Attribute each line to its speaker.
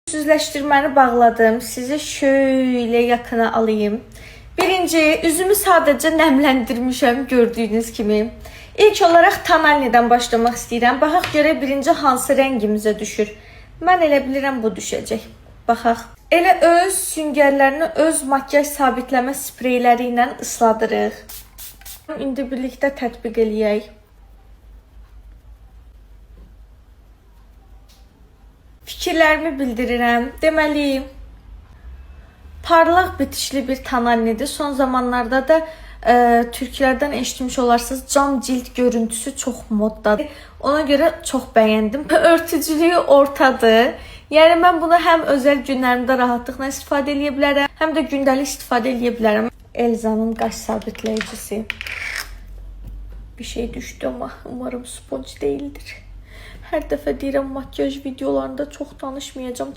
Speaker 1: Düzləşdirməni bağladım. Sizi şöyle yakına alayım. Birinci, üzümü sadece nemləndirmişəm gördüğünüz kimi. İlk olarak tonalnidən başlamaq istəyirəm. Baxaq görək birinci hansı rəngimizə düşür. Mən elə bilirəm bu düşəcək. Baxaq. Elə öz süngərlərini öz makyaj sabitləmə spreyləri ilə ısladırıq. İndi birlikdə tətbiq eləyək. Fikirlərimi bildirirəm. Deməli, parlaq bitişli bir tonalnidir. Son zamanlarda da türklərdən eşitmiş olarsınız. Cam cilt görüntüsü çox moddadır. Ona görə çox bəyəndim. Örtücülüyü ortadır. Yəni mən bunu həm özəl günlərimdə rahatlıqla istifadə edə bilərəm, həm də gündəlik istifadə edə bilərəm. Elza'nın qaş sabitləyicisi. Bir şey düşdü ama umarım sponge değildir. Hər dəfə deyirəm makyaj videolarında çox danışmayacağım.